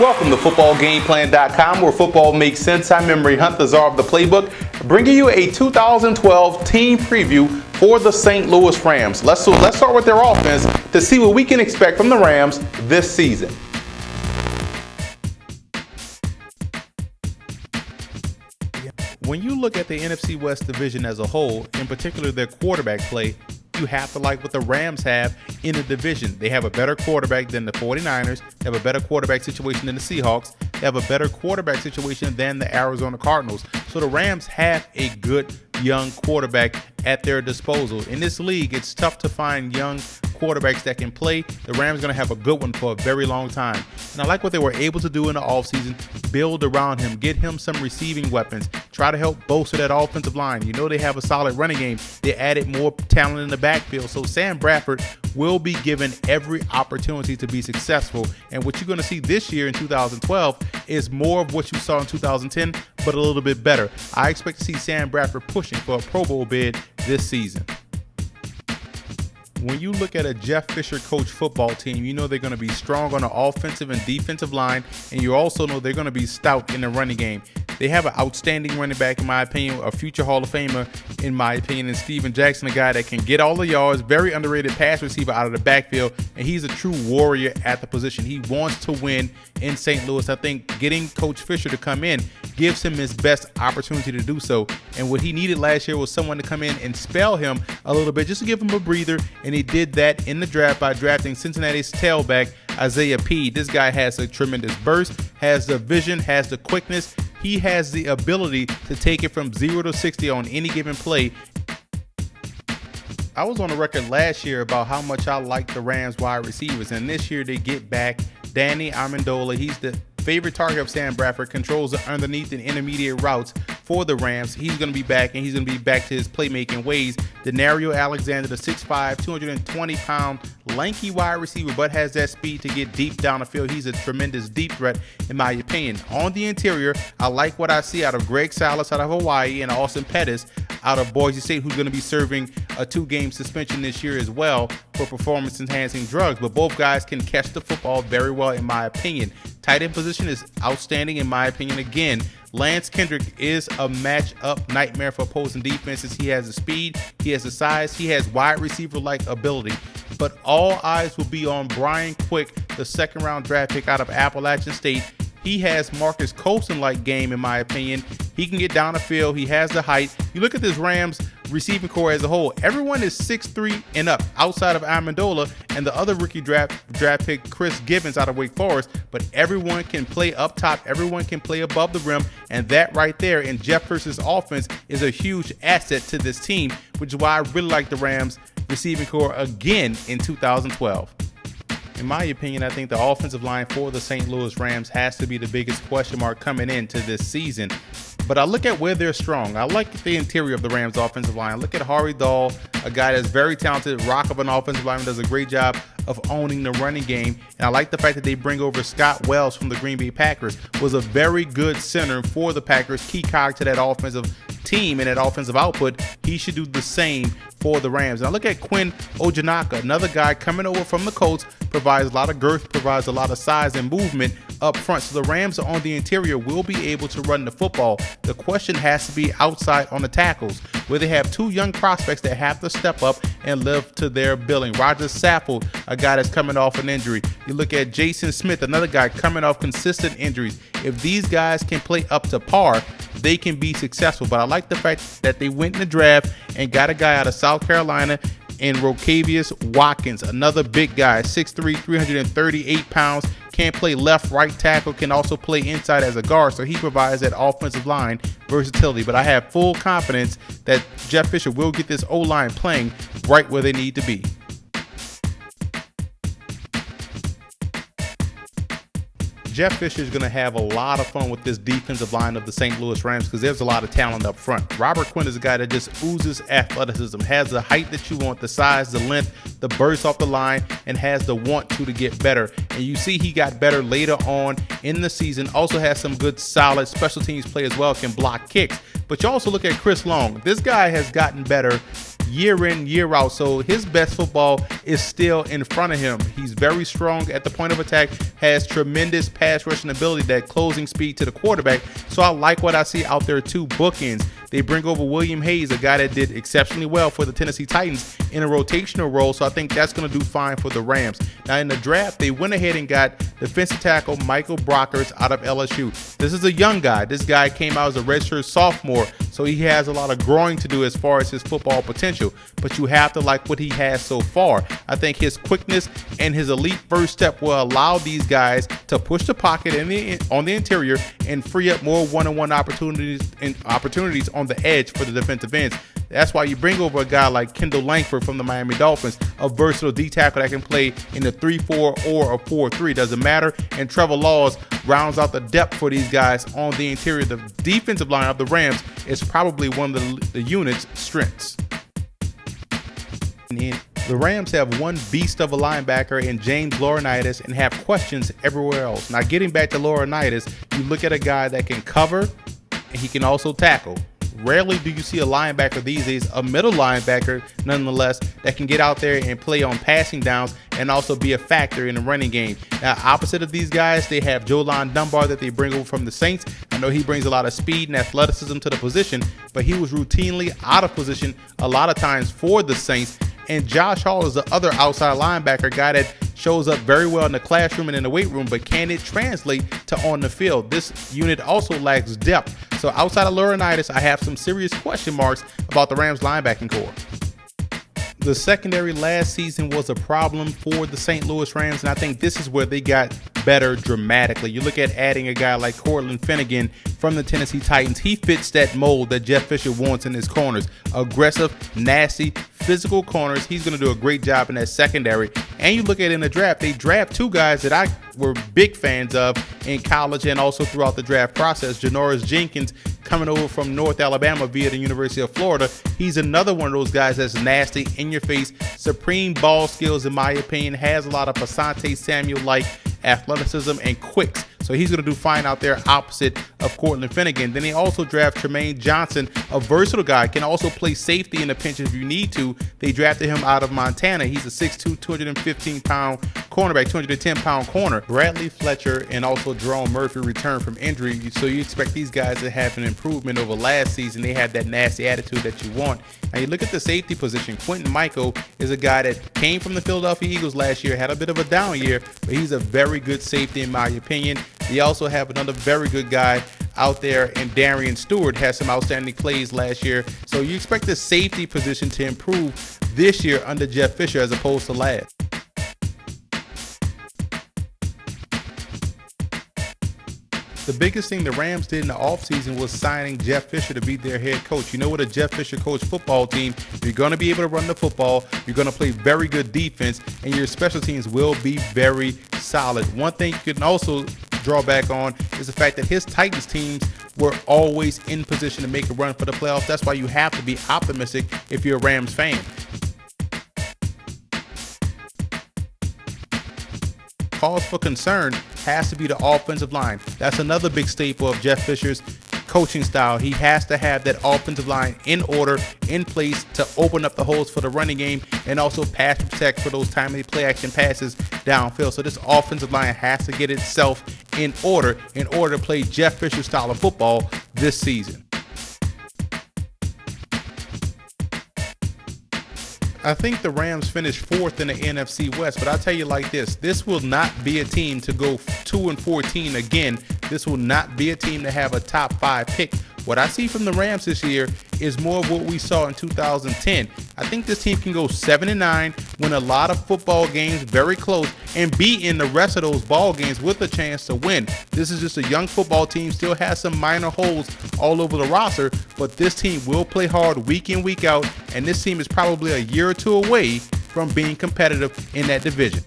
Welcome to footballgameplan.com, where football makes sense. I'm Memory Hunt, the czar of the playbook, bringing you a 2012 team preview for the St. Louis Rams. Let's start with their offense to see what we can expect from the Rams this season. When you look at the NFC West division as a whole, in particular their quarterback play, you have to like what the Rams have in the division. They have a better quarterback than the 49ers. They have a better quarterback situation than the Seahawks. They have a better quarterback situation than the Arizona Cardinals. So the Rams have a good young quarterback at their disposal. In this league, it's tough to find young quarterbacks that can play. The Rams are going to have a good one for a very long time. And I like what they were able to do in the offseason, build around him, get him some receiving weapons, try to help bolster that offensive line. You know they have a solid running game. They added more talent in the backfield. So Sam Bradford will be given every opportunity to be successful. And what you're going to see this year in 2012 is more of what you saw in 2010, but a little bit better. I expect to see Sam Bradford pushing for a Pro Bowl bid this season. When you look at a Jeff Fisher coach football team, you know they're going to be strong on the offensive and defensive line, and you also know they're going to be stout in the running game. They have an outstanding running back, in my opinion, a future Hall of Famer, in my opinion, and Steven Jackson, a guy that can get all the yards, very underrated pass receiver out of the backfield, and he's a true warrior at the position. He wants to win in St. Louis. I think getting Coach Fisher to come in gives him his best opportunity to do so, and what he needed last year was someone to come in and spell him a little bit, just to give him a breather, and he did that in the draft by drafting Cincinnati's tailback, Isaiah P. This guy has a tremendous burst, has the vision, has the quickness. He has the ability to take it from 0 to 60 on any given play. I was on the record last year about how much I like the Rams wide receivers, and this year they get back Danny Amendola. He's the favorite target of Sam Bradford, controls the underneath and intermediate routes for the Rams. He's going to be back, and he's going to be back to his playmaking ways. Denario Alexander, the 6'5", 220-pound lanky wide receiver, but has that speed to get deep down the field. He's a tremendous deep threat, in my opinion. On the interior, I like what I see out of Greg Salas out of Hawaii and Austin Pettis out of Boise State, who's going to be serving a 2-game suspension this year as well for performance-enhancing drugs. But both guys can catch the football very well, in my opinion. Tight end position is outstanding, in my opinion. Again, Lance Kendrick is a matchup nightmare for opposing defenses. He has the speed, he has the size, he has wide receiver-like ability. But all eyes will be on Brian Quick, the second-round draft pick out of Appalachian State. He has Marcus Colston-like game, in my opinion. He can get down the field. He has the height. You look at this Rams receiving core as a whole. Everyone is 6'3" and up outside of Amendola and the other rookie draft pick, Chris Givens out of Wake Forest. But everyone can play up top. Everyone can play above the rim. And that right there in Jeff Fisher's offense is a huge asset to this team, which is why I really like the Rams receiving core again in 2012. In my opinion, I think the offensive line for the St. Louis Rams has to be the biggest question mark coming into this season. But I look at where they're strong. I like the interior of the Rams offensive line. I look at Hari Dahl, a guy that's very talented, rock of an offensive lineman, does a great job of owning the running game. And I like the fact that they bring over Scott Wells from the Green Bay Packers, was a very good center for the Packers, key cog to that offensive team and that offensive output. He should do the same for the Rams. And I look at Quinn Ojanaka, another guy coming over from the Colts, provides a lot of girth, provides a lot of size and movement up front. So the Rams on the interior will be able to run the football. The question has to be outside on the tackles, where they have two young prospects that have to step up and live to their billing. Roger Saffold, a guy that's coming off an injury. You look at Jason Smith, another guy coming off consistent injuries. If these guys can play up to par, they can be successful. But I like the fact that they went in the draft and got a guy out of South Carolina in Rokavius Watkins, another big guy, 6'3", 338 pounds, can play left, right tackle, can also play inside as a guard, so he provides that offensive line versatility. But I have full confidence that Jeff Fisher will get this O-line playing right where they need to be. Jeff Fisher is going to have a lot of fun with this defensive line of the St. Louis Rams because there's a lot of talent up front. Robert Quinn is a guy that just oozes athleticism, has the height that you want, the size, the length, the burst off the line, and has the want to get better. And you see he got better later on in the season. Also has some good, solid special teams play as well, can block kicks. But you also look at Chris Long. This guy has gotten better year in, year out. So his best football is still in front of him. He's very strong at the point of attack, has tremendous pass rushing ability, that closing speed to the quarterback. So I like what I see out there, two bookends. They bring over William Hayes, a guy that did exceptionally well for the Tennessee Titans in a rotational role. So I think that's going to do fine for the Rams. Now in the draft, they went ahead and got defensive tackle Michael Brockers out of LSU. This is a young guy. This guy came out as a redshirt sophomore, so he has a lot of growing to do as far as his football potential. But you have to like what he has so far. I think his quickness and his elite first step will allow these guys to push the pocket on the interior and free up more one-on-one opportunities on the edge for the defensive ends. That's why you bring over a guy like Kendall Langford from the Miami Dolphins, a versatile D tackle that can play in the 3-4 or a 4-3, doesn't matter. And Trevor Laws rounds out the depth for these guys on the interior. The defensive line of the Rams is probably one of the unit's strengths. The Rams have one beast of a linebacker in James Laurinaitis and have questions everywhere else. Now, getting back to Laurinaitis, you look at a guy that can cover and he can also tackle. Rarely do you see a linebacker these days, a middle linebacker nonetheless, that can get out there and play on passing downs and also be a factor in the running game. Now, opposite of these guys, they have Jolon Dunbar that they bring over from the Saints. I know he brings a lot of speed and athleticism to the position, but he was routinely out of position a lot of times for the Saints. And Josh Hall is the other outside linebacker guy that shows up very well in the classroom and in the weight room, but can it translate to on the field? This unit also lacks depth. So outside of Laurinaitis, I have some serious question marks about the Rams linebacking core. The secondary last season was a problem for the St. Louis Rams, and I think this is where they got better dramatically. You look at adding a guy like Cortland Finnegan from the Tennessee Titans. He fits that mold that Jeff Fisher wants in his corners. Aggressive, nasty, physical corners. He's going to do a great job in that secondary. And you look at it in the draft, they draft two guys that I were big fans of in college and also throughout the draft process. Janoris Jenkins, coming over from North Alabama via the University of Florida. He's another one of those guys that's nasty, in your face, supreme ball skills in my opinion, has a lot of Asante Samuel-like athleticism and quicks. So he's going to do fine out there opposite of Cortland Finnegan. Then they also draft Tremaine Johnson, a versatile guy, can also play safety in the pinch if you need to. They drafted him out of Montana. He's a 6'2", 215-pound cornerback, 210-pound corner. Bradley Fletcher and also Jerome Murphy returned from injury. So you expect these guys to have an improvement over last season. They have that nasty attitude that you want. Now you look at the safety position. Quentin Michael is a guy that came from the Philadelphia Eagles last year, had a bit of a down year, but he's a very good safety in my opinion. They also have another very good guy out there, and Darian Stewart has some outstanding plays last year. So you expect the safety position to improve this year under Jeff Fisher as opposed to last. The biggest thing the Rams did in the offseason was signing Jeff Fisher to be their head coach. You know, with a Jeff Fisher coach football team, you're going to be able to run the football, you're going to play very good defense, and your special teams will be very solid. One thing you can also draw back on is the fact that his Titans teams were always in position to make a run for the playoffs. That's why you have to be optimistic if you're a Rams fan. Cause for concern has to be the offensive line. That's another big staple of Jeff Fisher's coaching style. He has to have that offensive line in order, in place to open up the holes for the running game and also pass protect for those timely play action passes downfield. So this offensive line has to get itself in order to play Jeff Fisher's style of football this season. I think the Rams finished fourth in the NFC West, but I'll tell you like this will not be a team to go 2-14 again. This will not be a team to have a top 5 pick. What I see from the Rams this year is more of what we saw in 2010. I think this team can go 7-9, win a lot of football games very close, and be in the rest of those ball games with a chance to win. This is just a young football team, still has some minor holes all over the roster, but this team will play hard week in, week out, and this team is probably a year or two away from being competitive in that division.